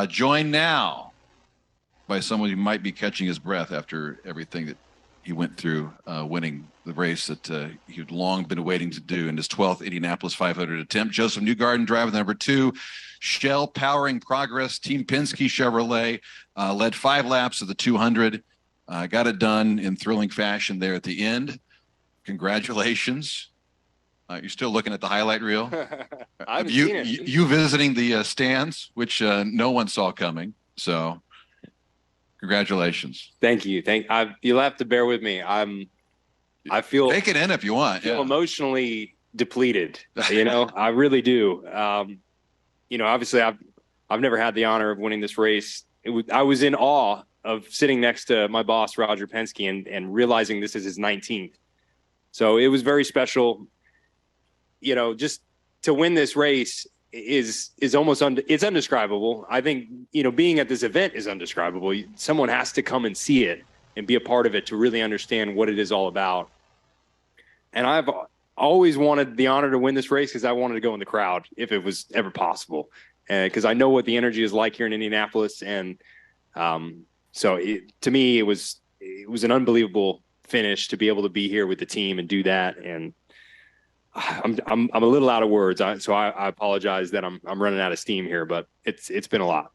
Joined now by someone who might be catching his breath after everything that he went through, winning the race that he'd long been waiting to do in his 12th Indianapolis 500 attempt. Josef Newgarden, driver number 2, Shell powering progress, Team Penske Chevrolet, led 5 laps of the 200, got it done in thrilling fashion there at the end. Congratulations. You're still looking at the highlight reel? I've seen it. You visiting the stands, which no one saw coming. So congratulations. Thank you. You'll have to bear with me. I feel take it in if you want. I feel emotionally depleted. I really do. Obviously I've never had the honor of winning this race. I was in awe of sitting next to my boss, Roger Penske, and realizing this is his 19th. So it was very special. Just to win this race is almost it's undescribable. I think, being at this event is undescribable. Someone has to come and see it and be a part of it to really understand what it is all about. And I've always wanted the honor to win this race because I wanted to go in the crowd if it was ever possible. Because I know what the energy is like here in Indianapolis. And so to me, it was an unbelievable finish to be able to be here with the team and do that. And I'm a little out of words, so I apologize that I'm running out of steam here, but it's been a lot.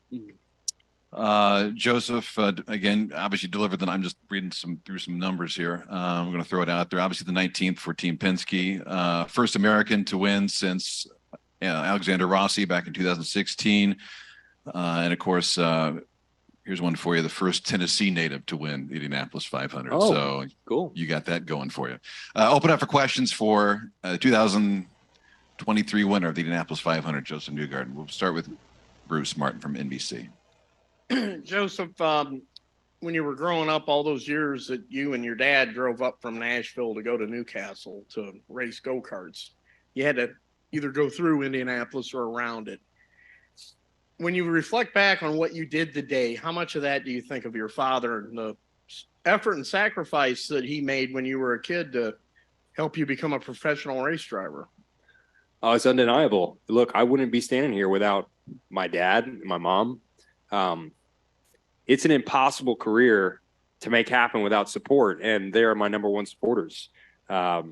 Josef, again, obviously delivered. I'm just reading through some numbers here. I'm going to throw it out there. Obviously, the 19th for Team Penske, first American to win since Alexander Rossi back in 2016, and of course, here's one for you: the first Tennessee native to win the Indianapolis 500. Oh, so cool. You got that going for you. Open up for questions for 2023 winner of the Indianapolis 500, Josef Newgarden. We'll start with Bruce Martin from NBC. Josef, when you were growing up, all those years that you and your dad drove up from Nashville to go to Newcastle to race go-karts, you had to either go through Indianapolis or around it. When you reflect back on what you did today, how much of that do you think of your father and the effort and sacrifice that he made when you were a kid to help you become a professional race driver? Oh, it's undeniable. Look, I wouldn't be standing here without my dad and my mom. It's an impossible career to make happen without support, and they are my number one supporters. I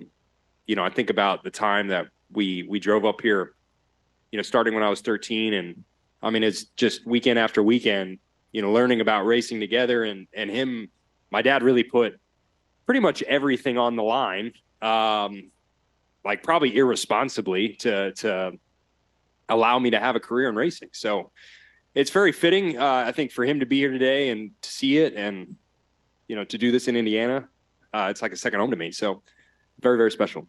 think about the time that we drove up here, starting when I was 13, and I mean, it's just weekend after weekend, learning about racing together, and him, my dad really put pretty much everything on the line, like probably irresponsibly to allow me to have a career in racing. So it's very fitting, I think, for him to be here today and to see it and, to do this in Indiana. It's like a second home to me. So very, very special.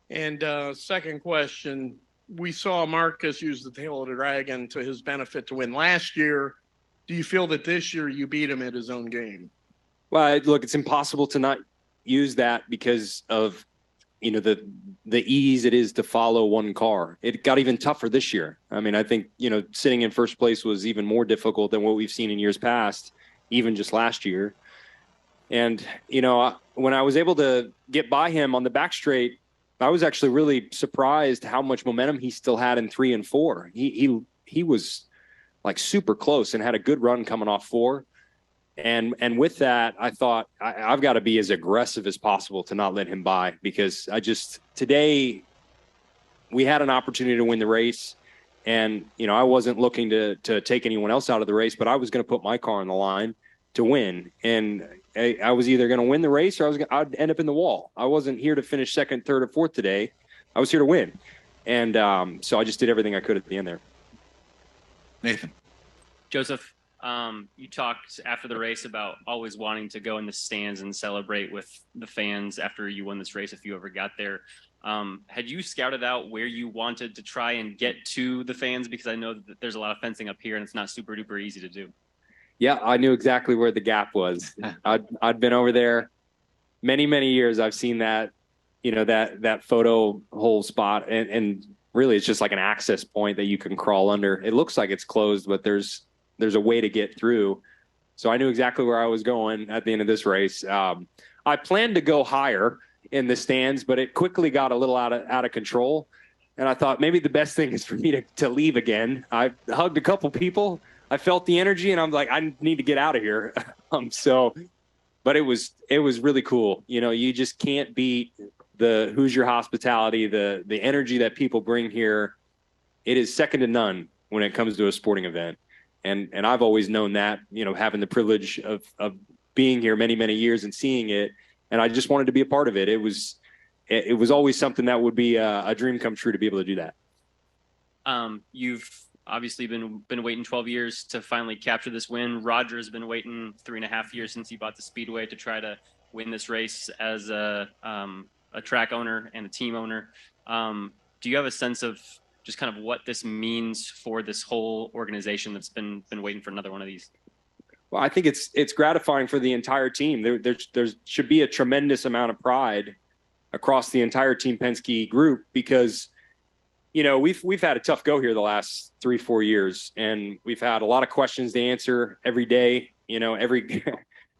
And second question, we saw Marcus use the tail of the dragon to his benefit to win last year. Do you feel that this year you beat him at his own game? Well, look, it's impossible to not use that because of, the ease it is to follow one car. It got even tougher this year. I mean, I think, sitting in first place was even more difficult than what we've seen in years past, even just last year. And, when I was able to get by him on the back straight, I was actually really surprised how much momentum he still had in 3 and 4. He was like super close and had a good run coming off 4. And with that, I thought I've got to be as aggressive as possible to not let him by, because today we had an opportunity to win the race, and, I wasn't looking to take anyone else out of the race, but I was going to put my car on the line to win. And I was either going to win the race or I'd end up in the wall. I wasn't here to finish second, third, or fourth today. I was here to win. And so I just did everything I could at the end there. Nathan. Josef, you talked after the race about always wanting to go in the stands and celebrate with the fans after you won this race, if you ever got there. Had you scouted out where you wanted to try and get to the fans? Because I know that there's a lot of fencing up here and it's not super duper easy to do. Yeah, I knew exactly where the gap was. I'd been over there many, many years. I've seen that, that photo hole spot. And really, it's just like an access point that you can crawl under. It looks like it's closed, but there's a way to get through. So I knew exactly where I was going at the end of this race. I planned to go higher in the stands, but it quickly got a little out of control. And I thought maybe the best thing is for me to leave again. I hugged a couple people. I felt the energy, and I'm like, I need to get out of here. But it was really cool. You know, you just can't beat the Hoosier hospitality, the energy that people bring here. It is second to none when it comes to a sporting event. And I've always known that, you know, having the privilege of being here many, many years and seeing it. And I just wanted to be a part of it. It was always something that would be a dream come true to be able to do that. You've obviously been waiting 12 years to finally capture this win. Roger has been waiting 3.5 years since he bought the Speedway to try to win this race as a track owner and a team owner. Do you have a sense of just kind of what this means for this whole organization that's been waiting for another one of these? Well, I think it's gratifying for the entire team. There should be a tremendous amount of pride across the entire Team Penske group because, you know, we've had a tough go here the last 3-4 years, and we've had a lot of questions to answer every day. You know,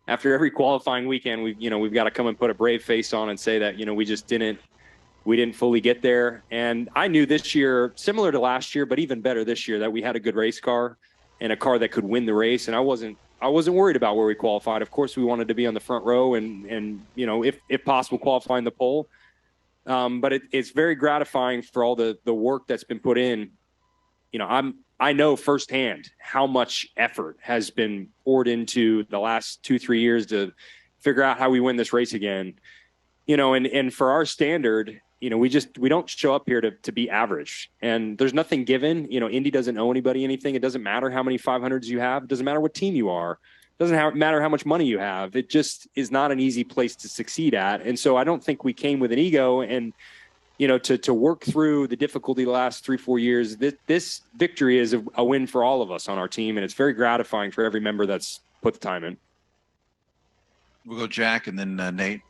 after every qualifying weekend, we've got to come and put a brave face on and say that, you know, we didn't fully get there. And I knew this year, similar to last year, but even better this year, that we had a good race car and a car that could win the race. And I wasn't worried about where we qualified. Of course, we wanted to be on the front row and you know, if possible, qualifying the pole. But it's very gratifying for all the work that's been put in. You know, I know firsthand how much effort has been poured into the last 2-3 years to figure out how we win this race again. You know, and for our standard, you know, we don't show up here to be average, and there's nothing given. You know, Indy doesn't owe anybody anything. It doesn't matter how many 500s you have. It doesn't matter what team you are. It doesn't matter how much money you have. It just is not an easy place to succeed at. And so I don't think we came with an ego and, you know, to work through the difficulty the last 3-4 years. This victory is a win for all of us on our team, and it's very gratifying for every member that's put the time in. We'll go Jack and then Nate.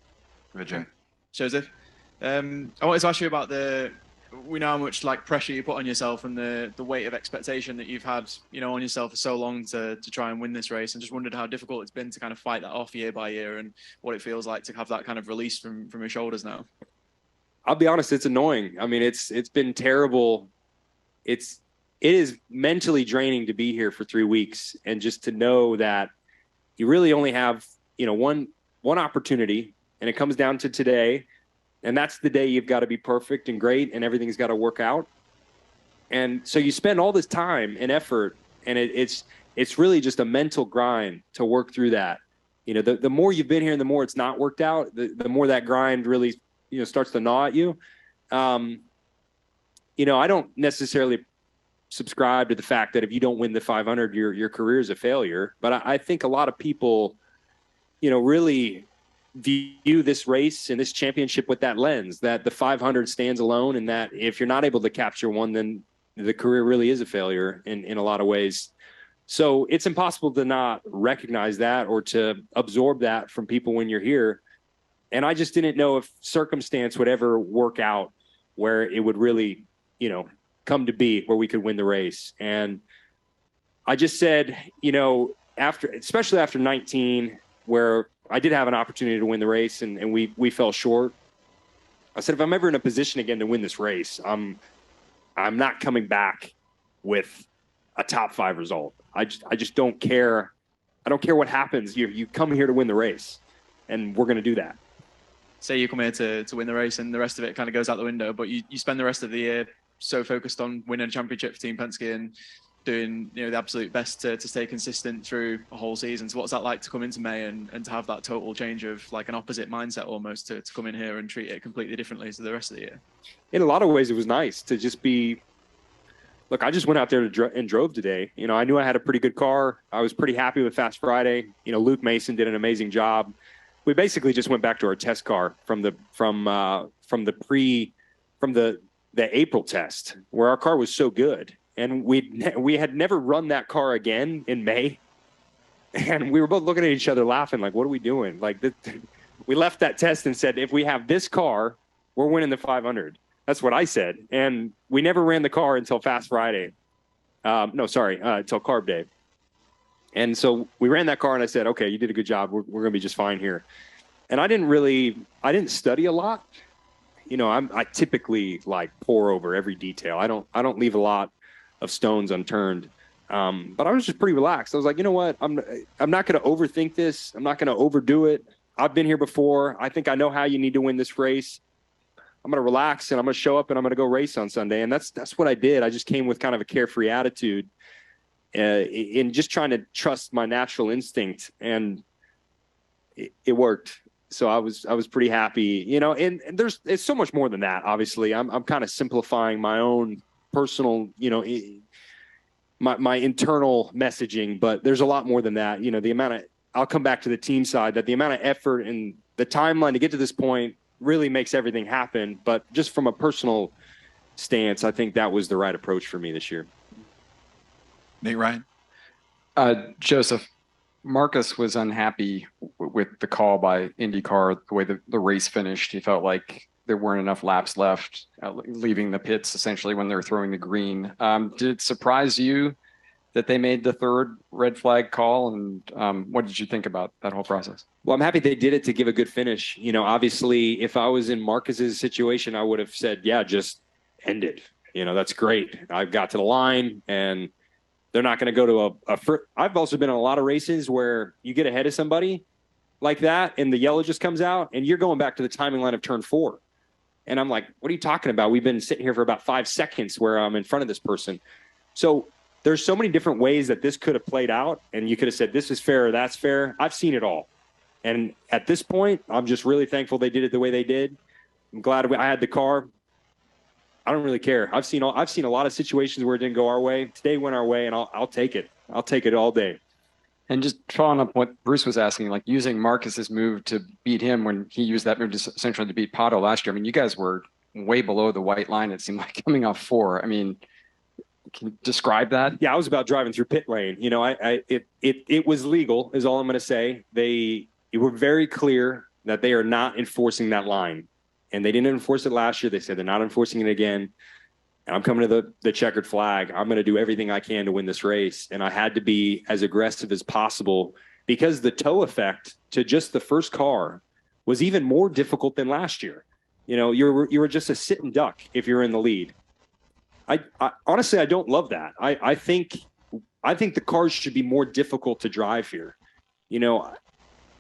Go ahead, Jack. Joseph, I wanted to ask you about we know how much like pressure you put on yourself and the weight of expectation that you've had, you know, on yourself for so long to try and win this race, and just wondered how difficult it's been to kind of fight that off year by year and what it feels like to have that kind of release from your shoulders now. I'll be honest, it's annoying. I mean, it's been terrible. It is mentally draining to be here for 3 weeks and just to know that you really only have, you know, one opportunity, and it comes down to today. And that's the day you've got to be perfect and great and everything's got to work out. And so you spend all this time and effort, and it's really just a mental grind to work through that. You know, the more you've been here and the more it's not worked out, the more that grind really, you know, starts to gnaw at you. You know, I don't necessarily subscribe to the fact that if you don't win the 500, your career is a failure. But I think a lot of people, you know, really view this race and this championship with that lens, that the 500 stands alone, and that if you're not able to capture one, then the career really is a failure in a lot of ways. So it's impossible to not recognize that or to absorb that from people when you're here. And I just didn't know if circumstance would ever work out where it would really, you know, come to be where we could win the race. And I just said, you know, especially after 19, where I did have an opportunity to win the race and we fell short. I said, if I'm ever in a position again to win this race, I'm not coming back with a top 5 result. I just don't care. I don't care what happens. You come here to win the race, and we're going to do that. Say you come here to win the race and the rest of it kind of goes out the window, but you spend the rest of the year so focused on winning a championship for Team Penske and doing, you know, the absolute best to stay consistent through a whole season. So what's that like to come into May and to have that total change of like an opposite mindset almost to come in here and treat it completely differently to the rest of the year? In a lot of ways, it was nice to just be, look, I just went out there and drove today. You know, I knew I had a pretty good car. I was pretty happy with Fast Friday. You know, Luke Mason did an amazing job. We basically just went back to our test car from the April test, where our car was so good. And we had never run that car again in May. And we were both looking at each other laughing, like, what are we doing? Like, we left that test and said, if we have this car, we're winning the 500. That's what I said. And we never ran the car until Fast Friday. Until Carb Day. And so we ran that car and I said, okay, you did a good job. We're going to be just fine here. And I didn't study a lot. I typically like pour over every detail. I don't leave a lot of stones unturned. But I was just pretty relaxed. I was like, you know what? I'm not going to overthink this. I'm not going to overdo it. I've been here before. I think I know how you need to win this race. I'm going to relax and I'm going to show up and I'm going to go race on Sunday. And that's what I did. I just came with kind of a carefree attitude, in just trying to trust my natural instinct, and it worked. So I was pretty happy, and it's so much more than that. Obviously, I'm kind of simplifying my own personal, my internal messaging, but there's a lot more than that. I'll come back to the team side, that the amount of effort and the timeline to get to this point really makes everything happen. But just from a personal stance, I think that was the right approach for me this year. Nate Ryan. Joseph, Marcus was unhappy with the call by IndyCar, the way the race finished. He felt like there weren't enough laps left, leaving the pits essentially when they were throwing the green. Did it surprise you that they made the third red flag call? And what did you think about that whole process? Well, I'm happy they did it to give a good finish. Obviously, if I was in Marcus's situation, I would have said, yeah, just end it. That's great. I've got to the line, and they're not going to go to I've also been in a lot of races where you get ahead of somebody like that and the yellow just comes out and you're going back to the timing line of turn 4. And I'm like, what are you talking about? We've been sitting here for about 5 seconds where I'm in front of this person. So there's so many different ways that this could have played out, and you could have said, this is fair or that's fair. I've seen it all. And at this point, I'm just really thankful they did it the way they did. I'm glad I had the car. I don't really care. I've seen a lot of situations where it didn't go our way. Today went our way, and I'll take it. I'll take it all day. And just following up what Bruce was asking, like using Marcus's move to beat him when he used that move essentially to beat Pato last year. I mean, you guys were way below the white line, it seemed like, coming off 4. I mean, can you describe that? Yeah, I was about driving through pit lane. It was legal, is all I'm going to say. They were very clear that they are not enforcing that line. And they didn't enforce it last year. They said they're not enforcing it again. And I'm coming to the checkered flag. I'm going to do everything I can to win this race. And I had to be as aggressive as possible, because the tow effect to just the first car was even more difficult than last year. You were just a sitting duck if you're in the lead. I honestly, I don't love that. I think the cars should be more difficult to drive here.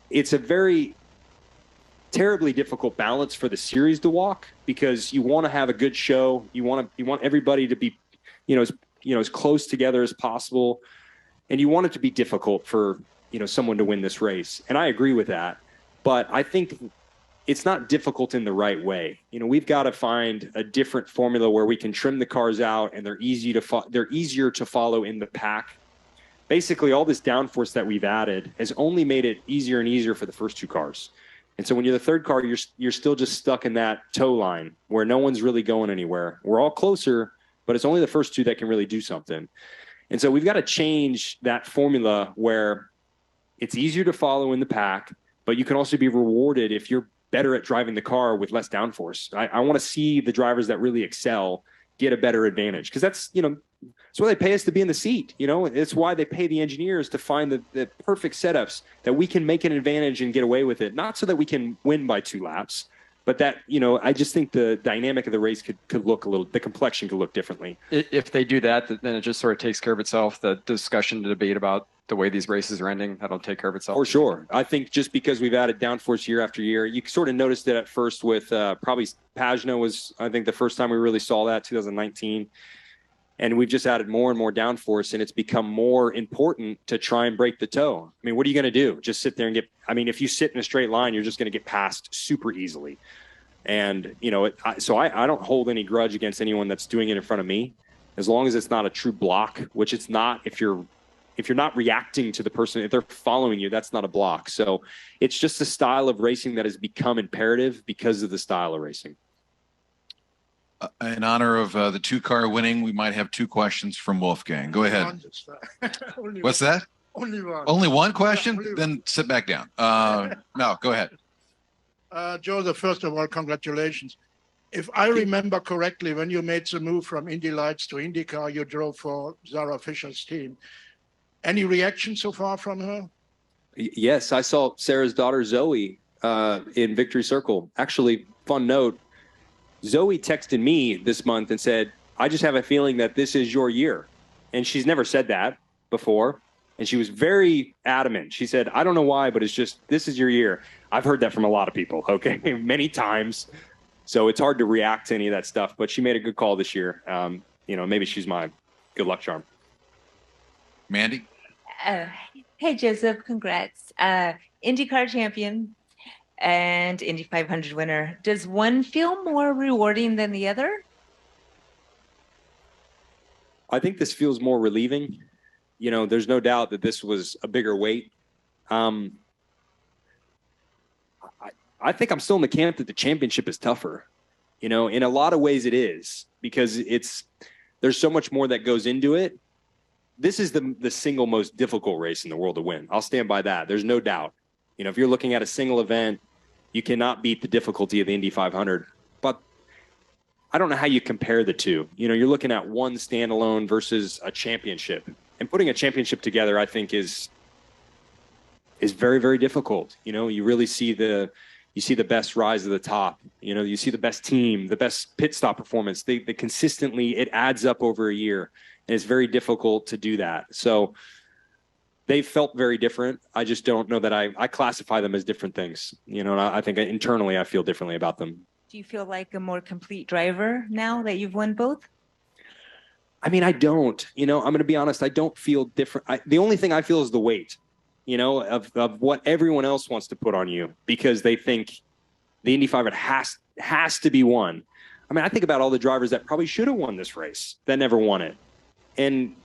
It's a very terribly difficult balance for the series to walk, because you want to have a good show. You want everybody to be, as close together as possible. And you want it to be difficult for, someone to win this race. And I agree with that, but I think it's not difficult in the right way. We've got to find a different formula where we can trim the cars out and they're easier to follow in the pack. Basically, all this downforce that we've added has only made it easier and easier for the first 2 cars. And so when you're the third car, you're still just stuck in that tow line where no one's really going anywhere. We're all closer, but it's only the first 2 that can really do something. And so we've got to change that formula where it's easier to follow in the pack, but you can also be rewarded if you're better at driving the car with less downforce. I want to see the drivers that really excel get a better advantage, because that's why they pay us to be in the seat. It's why they pay the engineers to find the perfect setups that we can make an advantage and get away with it. Not so that we can win by 2 laps, but that, I just think the dynamic of the race could look the complexion could look differently. If they do that, then it just sort of takes care of itself. The discussion, the debate about the way these races are ending, that'll take care of itself. For sure. I think just because we've added downforce year after year, you sort of noticed it at first with probably Pagano was, I think, the first time we really saw that, 2019. And we've just added more and more downforce, and it's become more important to try and break the toe. I mean, what are you going to do? Just sit there and if you sit in a straight line, you're just going to get passed super easily. And, so I don't hold any grudge against anyone that's doing it in front of me, as long as it's not a true block, which it's not. If you're not reacting to the person, if they're following you, that's not a block. So it's just a style of racing that has become imperative because of the style of racing. In honor of the 2-car winning, we might have 2 questions from Wolfgang. Go ahead. What's that? Only one. Only one question? Then sit back down. No, go ahead. Joseph, first of all, congratulations. If I remember correctly, when you made the move from Indy Lights to IndyCar, you drove for Zara Fisher's team. Any reaction so far from her? Yes, I saw Sarah's daughter Zoe in Victory Circle. Actually, fun note, Zoe texted me this month and said, I just have a feeling that this is your year. And she's never said that before. And she was very adamant. She said, I don't know why, but it's just, this is your year. I've heard that from a lot of people, okay, many times. So it's hard to react to any of that stuff, but she made a good call this year. Maybe she's my good luck charm. Mandy? Hey, Joseph, congrats. IndyCar champion and Indy 500 winner. Does one feel more rewarding than the other? I think this feels more relieving. There's no doubt that this was a bigger weight. I think I'm still in the camp that the championship is tougher. In a lot of ways it is, because there's so much more that goes into it. This is the single most difficult race in the world to win. I'll stand by that. There's no doubt. If you're looking at a single event, you cannot beat the difficulty of the Indy 500. But I don't know how you compare the two. You're looking at one standalone versus a championship. And putting a championship together, I think, is very, very difficult. You really see the best rise to the top. You see the best team, the best pit stop performance. They consistently, it adds up over a year. And it's very difficult to do that. So they felt very different. I just don't know that I classify them as different things. And I think internally I feel differently about them. Do you feel like a more complete driver now that you've won both? I mean, I don't. I'm going to be honest. I don't feel different. The only thing I feel is the weight, of what everyone else wants to put on you, because they think the Indy 500 has to be won. I mean, I think about all the drivers that probably should have won this race that never won it. And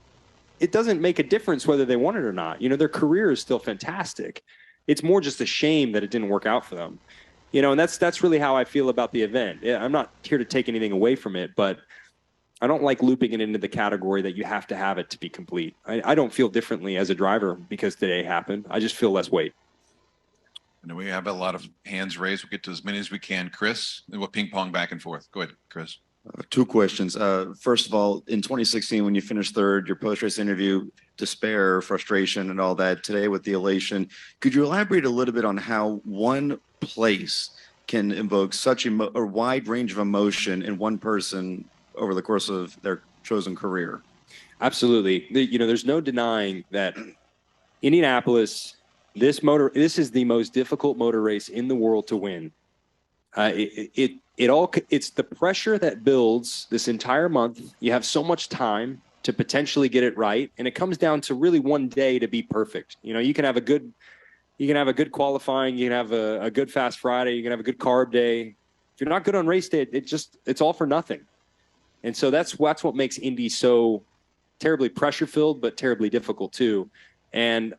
it doesn't make a difference whether they won it or not. Their career is still fantastic. It's more just a shame that it didn't work out for them. And that's really how I feel about the event. I'm not here to take anything away from it, but I don't like looping it into the category that you have to have it to be complete. I don't feel differently as a driver because today happened. I just feel less weight. And we have a lot of hands raised. We'll get to as many as we can. Chris, and we'll ping pong back and forth. Go ahead, Chris. Two questions. First of all, in 2016, when you finished third, your post-race interview, despair, frustration, and all that. Today with the elation, could you elaborate a little bit on how one place can invoke such a wide range of emotion in one person over the course of their chosen career? Absolutely. There's no denying that Indianapolis, this is the most difficult motor race in the world to win. It's the pressure that builds this entire month. You have so much time to potentially get it right, and it comes down to really one day to be perfect. You can have a good qualifying, you can have a good fast Friday, you can have a good carb day. If you're not good on race day, it's all for nothing. And so that's what makes Indy so terribly pressure filled, but terribly difficult too. And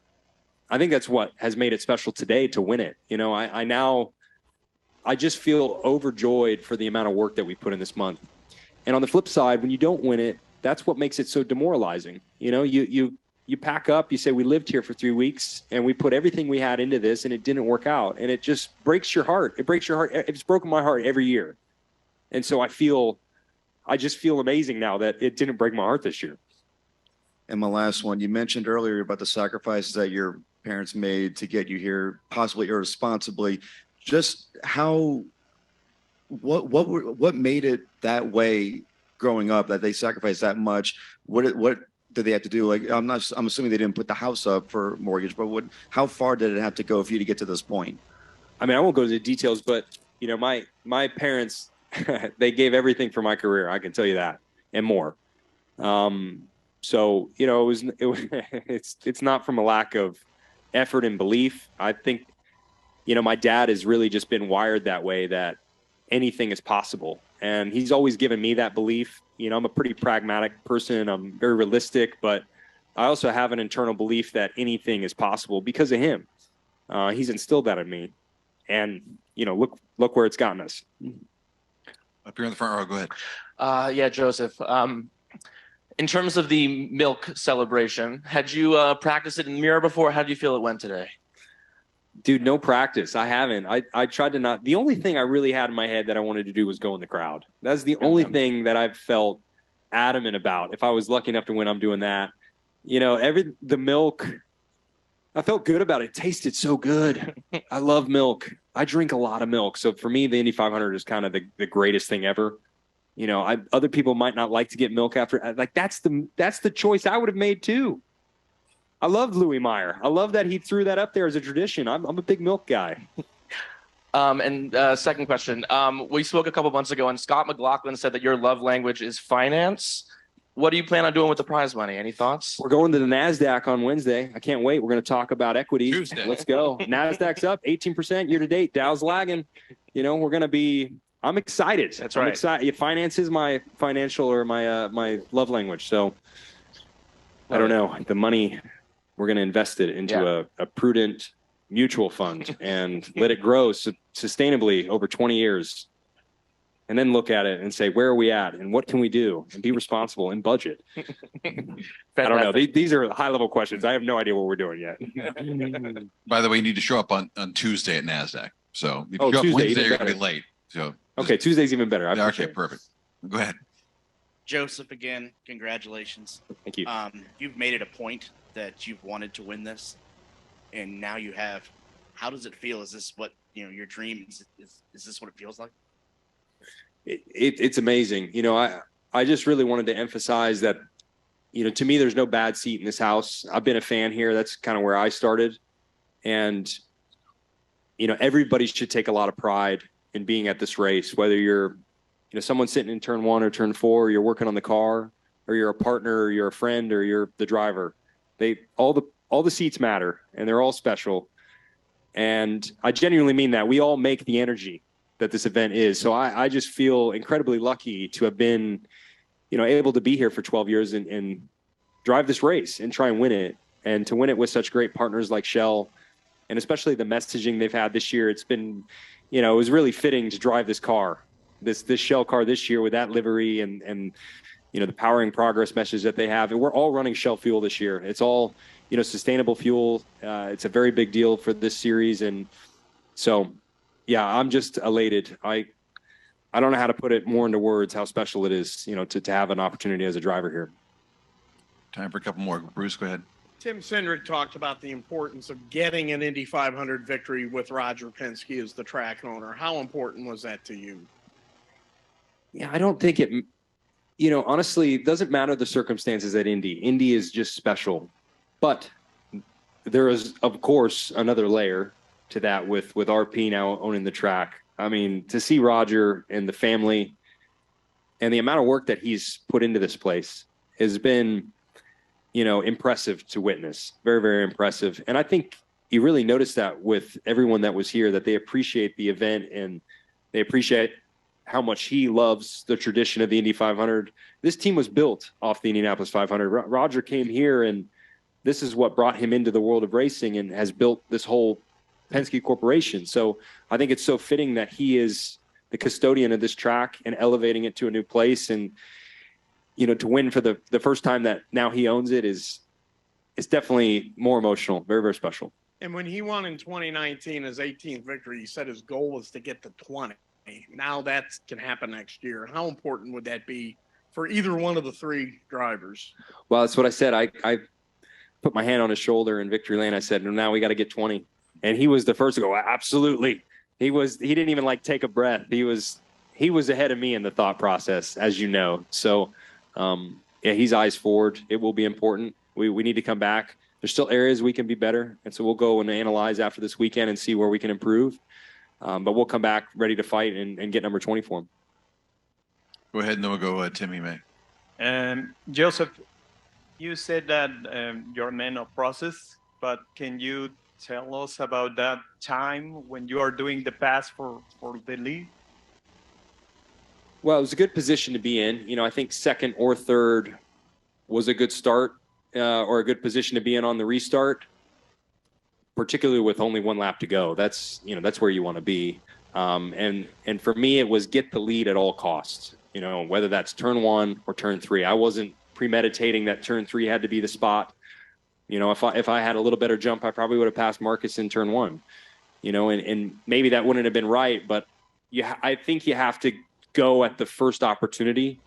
I think that's what has made it special today to win it. I just feel overjoyed for the amount of work that we put in this month. And on the flip side, when you don't win it, that's what makes it so demoralizing. You pack up, you say, we lived here for 3 weeks and we put everything we had into this and it didn't work out. And it just breaks your heart. It breaks your heart. It's broken my heart every year. And so I just feel amazing now that it didn't break my heart this year. And my last one, you mentioned earlier about the sacrifices that your parents made to get you here, possibly irresponsibly. Just what made it that way growing up, that they sacrificed that much? What did they have to do? Like, I'm assuming they didn't put the house up for mortgage, but how far did it have to go for you to get to this point? I mean, I won't go into the details, but my parents, they gave everything for my career. I can tell you that, and more. So it's not from a lack of effort and belief. I think, my dad has really just been wired that way, that anything is possible. And he's always given me that belief. I'm a pretty pragmatic person. I'm very realistic, but I also have an internal belief that anything is possible because of him. He's instilled that in me. And, look where it's gotten us. Up here in the front row, go ahead. Yeah, Joseph. In terms of the milk celebration, had you practiced it in the mirror before? How do you feel it went today? Dude, no practice. I haven't. I tried to not. The only thing I really had in my head that I wanted to do was go in the crowd. That's the only thing that I've felt adamant about. If I was lucky enough to win, I'm doing that. The milk, I felt good about it. It tasted so good. I love milk. I drink a lot of milk. So for me, the Indy 500 is kind of the greatest thing ever. You know, other people might not like to get milk after, like that's the choice I would have made too. I loved Louis Meyer. I love that he threw that up there as a tradition. I'm a big milk guy. Second question. We spoke a couple months ago, and Scott McLaughlin said that your love language is finance. What do you plan on doing with the prize money? Any thoughts? We're going to the NASDAQ on Wednesday. I can't wait. We're going to talk about equity. Tuesday. Let's go. NASDAQ's up 18% year to date. Dow's lagging. You know, I'm excited. That's I'm right. excited. Finance is my financial or my love language. So I don't know. The money, we're going to invest it into a prudent mutual fund and let it grow sustainably over 20 years. And then look at it and say, where are we at and what can we do and be responsible and budget? I don't know. These are high level questions. I have no idea what we're doing yet. By the way, you need to show up on Tuesday at NASDAQ. So if you Oh, show up Tuesday, Wednesday, even you're going to better. be late. So Okay, Tuesday's even better. I okay, appreciate it. perfect. Go ahead. Joseph, again, congratulations. Thank you. You've made it a point that you've wanted to win this, and now you have. How does it feel? Is this what your dream is? Is this what it feels like? It's amazing. You know, I just really wanted to emphasize that, to me, there's no bad seat in this house. I've been a fan here. That's kind of where I started. And, everybody should take a lot of pride in being at this race, whether you're, someone sitting in turn 1 or turn 4, or you're working on the car, or you're a partner, or you're a friend, or you're the driver. All the seats matter, and they're all special. And I genuinely mean that. We all make the energy that this event is. So I just feel incredibly lucky to have been, able to be here for 12 years and drive this race and try and win it, and to win it with such great partners like Shell, and especially the messaging they've had this year. It's been, it was really fitting to drive this car, this Shell car this year with that livery and the powering progress message that they have. And we're all running Shell fuel this year. It's all, sustainable fuel. It's a very big deal for this series. And so, yeah, I'm just elated. I don't know how to put it more into words, how special it is, to have an opportunity as a driver here. Time for a couple more. Bruce, go ahead. Tim Cindric talked about the importance of getting an Indy 500 victory with Roger Penske as the track owner. How important was that to you? Yeah, I don't think it, honestly, it doesn't matter the circumstances at Indy. Indy is just special. But there is, of course, another layer to that with RP now owning the track. I mean, to see Roger and the family and the amount of work that he's put into this place has been, impressive to witness. Very, very impressive. And I think you really noticed that with everyone that was here, that they appreciate the event and they appreciate how much he loves the tradition of the Indy 500. This team was built off the Indianapolis 500. Roger came here, and this is what brought him into the world of racing and has built this whole Penske Corporation. So I think it's so fitting that he is the custodian of this track and elevating it to a new place. And, to win for the first time that now he owns it is definitely more emotional. Very, very special. And when he won in 2019, his 18th victory, he said his goal was to get to 20. Now that can happen next year. How important would that be for either one of the three drivers? Well, that's what I said. I put my hand on his shoulder in victory lane. I said, now we got to get 20. And he was the first to go, absolutely. He didn't even take a breath. He was ahead of me in the thought process, as you know. So, he's eyes forward. It will be important. We need to come back. There's still areas we can be better. And so we'll go and analyze after this weekend and see where we can improve. But we'll come back ready to fight and get number 20 for him. Go ahead, and then we'll go Timmy May. Joseph, you said that you're a man of process, but can you tell us about that time when you are doing the pass for the lead? Well, it was a good position to be in. I think second or third was a good start or a good position to be in on the restart, particularly with only one lap to go. That's where you want to be. And for me, it was get the lead at all costs, whether that's turn 1 or turn 3. I wasn't premeditating that turn 3 had to be the spot. If I had a little better jump, I probably would have passed Marcus in turn 1, and maybe that wouldn't have been right, but I think you have to go at the first opportunity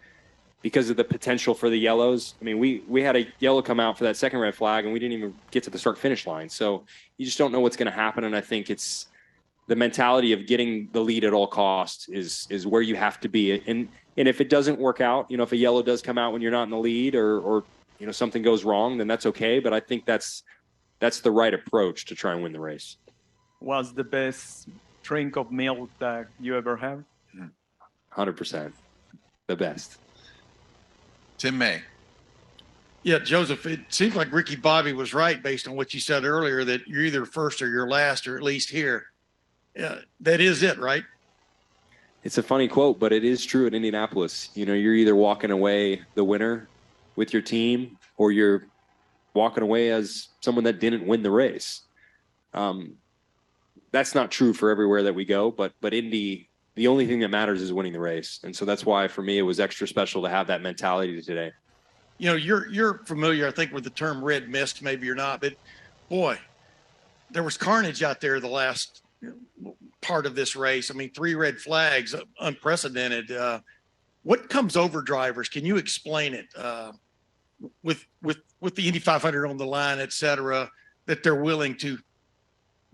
because of the potential for the yellows. I mean, we had a yellow come out for that second red flag, and we didn't even get to the start finish line. So you just don't know what's going to happen. And I think it's the mentality of getting the lead at all costs is where you have to be. And if it doesn't work out, if a yellow does come out when you're not in the lead, or something goes wrong, then that's okay. But I think that's the right approach to try and win the race. What's the best drink of milk that you ever have? 100%, the best. Tim May. Yeah, Joseph, it seems like Ricky Bobby was right based on what you said earlier, that you're either first or you're last, or at least here. That is it, right? It's a funny quote, but it is true at Indianapolis. You're either walking away the winner with your team, or you're walking away as someone that didn't win the race. That's not true for everywhere that we go, but Indy, the only thing that matters is winning the race. And so that's why, for me, it was extra special to have that mentality today. You're familiar, I think, with the term red mist. Maybe you're not, but boy, there was carnage out there the last part of this race. I mean, 3 red flags, unprecedented. What comes over drivers? Can you explain it with the Indy 500 on the line, et cetera, that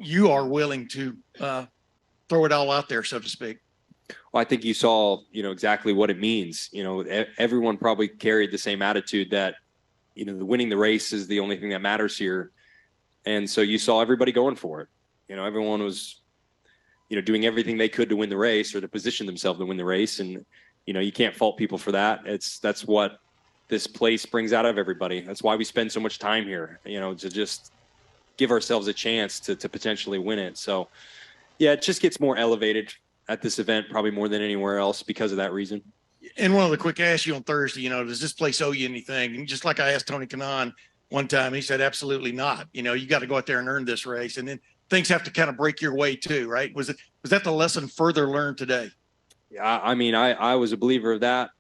you are willing to throw it all out there, so to speak? Well, I think you saw, exactly what it means. Everyone probably carried the same attitude that, the winning the race is the only thing that matters here. And so you saw everybody going for it. Everyone was, doing everything they could to win the race, or to position themselves to win the race. And, you can't fault people for that. That's what this place brings out of everybody. That's why we spend so much time here, to just give ourselves a chance to potentially win it. So yeah, it just gets more elevated at this event, probably more than anywhere else, because of that reason. And one of the quick asks you on Thursday, does this place owe you anything? And just like I asked Tony Kanaan one time, he said, absolutely not. You got to go out there and earn this race. And then things have to kind of break your way too, right? Was that the lesson further learned today? Yeah. I mean, I was a believer of that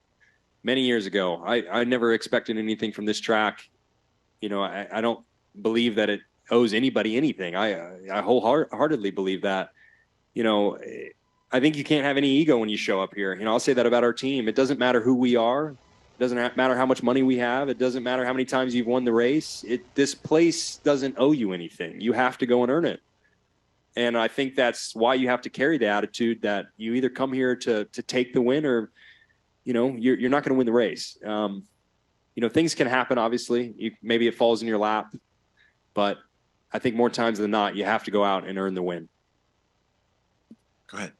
many years ago. I never expected anything from this track. I don't believe that it owes anybody anything. I wholeheartedly believe that. I think you can't have any ego when you show up here. I'll say that about our team. It doesn't matter who we are. It doesn't matter how much money we have. It doesn't matter how many times you've won the race. This place doesn't owe you anything. You have to go and earn it. And I think that's why you have to carry the attitude that you either come here to take the win, or, you're not going to win the race. Things can happen, obviously. Maybe it falls in your lap. But I think more times than not, you have to go out and earn the win. Go ahead.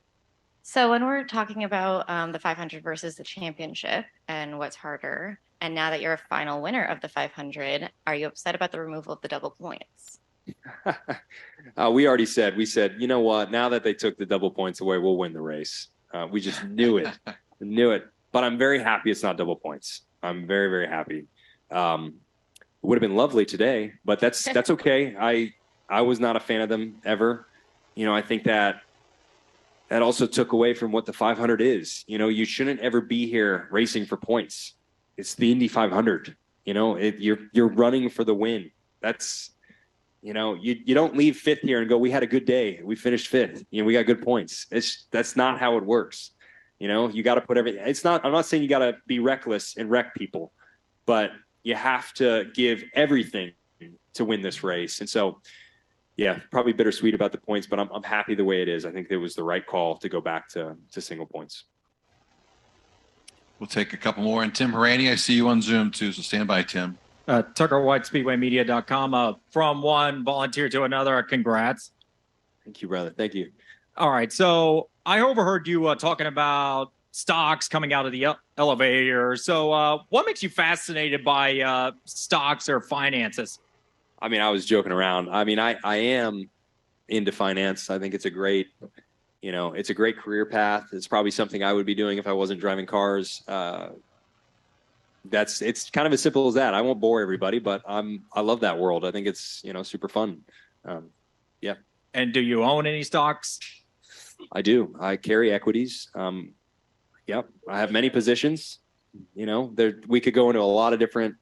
So when we're talking about the 500 versus the championship and what's harder, and now that you're a final winner of the 500, are you upset about the removal of the double points? We said, you know what, now that they took the double points away, we'll win the race. We just knew it. But I'm very happy it's not double points. I'm very, very happy. It would have been lovely today, but that's okay. I was not a fan of them ever. I think that also took away from what the 500 is. You shouldn't ever be here racing for points. It's the Indy 500. You're running for the win. That's, you don't leave 5th here and go, we had a good day, we finished 5th, we got good points. That's not how it works. You got to put everything. I'm not saying you got to be reckless and wreck people, but you have to give everything to win this race. And so, yeah, probably bittersweet about the points, but I'm happy the way it is. I think it was the right call to go back to single points. We'll take a couple more. And Tim Harani, I see you on Zoom too, so stand by, Tim. Tucker White, SpeedwayMedia.com. From one volunteer to another, congrats. Thank you, brother. Thank you. All right, so I overheard you talking about stocks coming out of the elevator. So what makes you fascinated by stocks or finances? I mean, I was joking around. I mean, I am into finance. I think it's a great career path. It's probably something I would be doing if I wasn't driving cars. It's kind of as simple as that. I won't bore everybody, but I love that world. I think it's, super fun. Yeah. And do you own any stocks? I do. I carry equities. Yep. I have many positions. We could go into a lot of different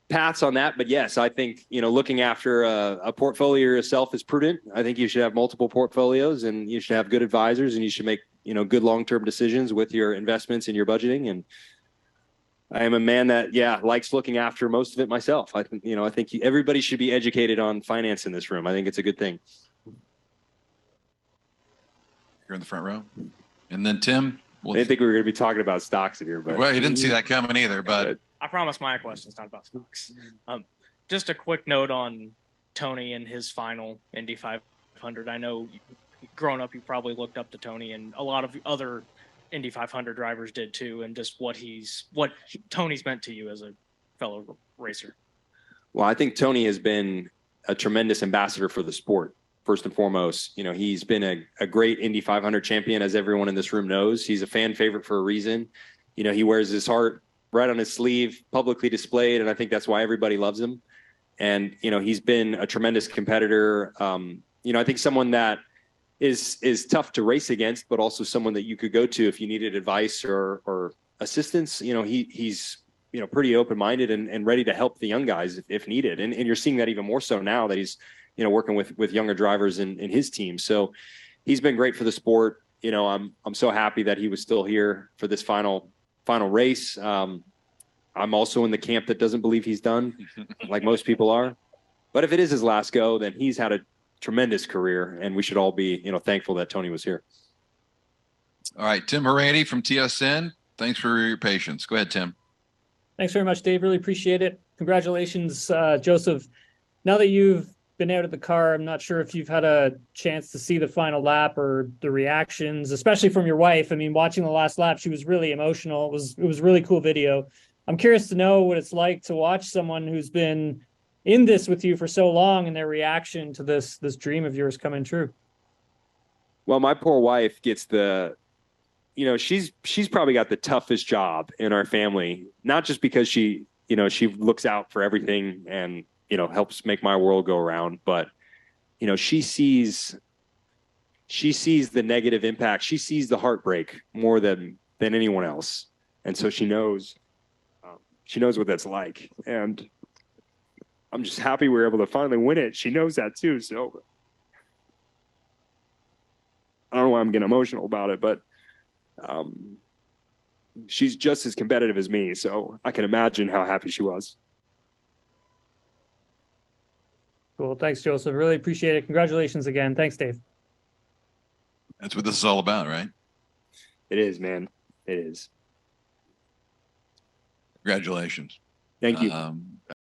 paths on that, but yes, I think, looking after a portfolio yourself is prudent. I think you should have multiple portfolios, and you should have good advisors, and you should make, good long-term decisions with your investments and your budgeting. And I am a man that, likes looking after most of it myself. I think, everybody should be educated on finance in this room. I think it's a good thing. You're in the front row. And then Tim. I didn't think we were going to be talking about stocks in here, but well, you didn't see that coming either, but I promise my question's not about stocks. Just a quick note on Tony and his final Indy 500. I know growing up, you probably looked up to Tony, and a lot of other Indy 500 drivers did too, and just what Tony's meant to you as a fellow racer. Well, I think Tony has been a tremendous ambassador for the sport. First and foremost, he's been a great Indy 500 champion, as everyone in this room knows. He's a fan favorite for a reason. He wears his heart right on his sleeve, publicly displayed, and I think that's why everybody loves him. And, he's been a tremendous competitor. I think someone that is tough to race against, but also someone that you could go to if you needed advice or assistance. He's pretty open-minded and ready to help the young guys if needed. And you're seeing that even more so now that he's working with younger drivers in his team. So he's been great for the sport. I'm so happy that he was still here for this final race. I'm also in the camp that doesn't believe he's done, like most people are. But if it is his last go, then he's had a tremendous career, and we should all be, thankful that Tony was here. All right, Tim Harady from TSN. Thanks for your patience. Go ahead, Tim. Thanks very much, Dave. Really appreciate it. Congratulations, Joseph. Now that you've been out of the car, I'm not sure if you've had a chance to see the final lap or the reactions, especially from your wife. I mean, watching the last lap, she was really emotional. It was really cool video. I'm curious to know what it's like to watch someone who's been in this with you for so long and their reaction to this dream of yours coming true. Well, my poor wife gets she's probably got the toughest job in our family, not just because she looks out for everything and helps make my world go around. But, she sees the negative impact. She sees the heartbreak more than anyone else. And so she knows what that's like. And I'm just happy we were able to finally win it. She knows that too. So I don't know why I'm getting emotional about it, but she's just as competitive as me. So I can imagine how happy she was. Cool. Thanks, Joseph. Really appreciate it. Congratulations again. Thanks, Dave. That's what this is all about, right? It is, man. It is. Congratulations. Thank you.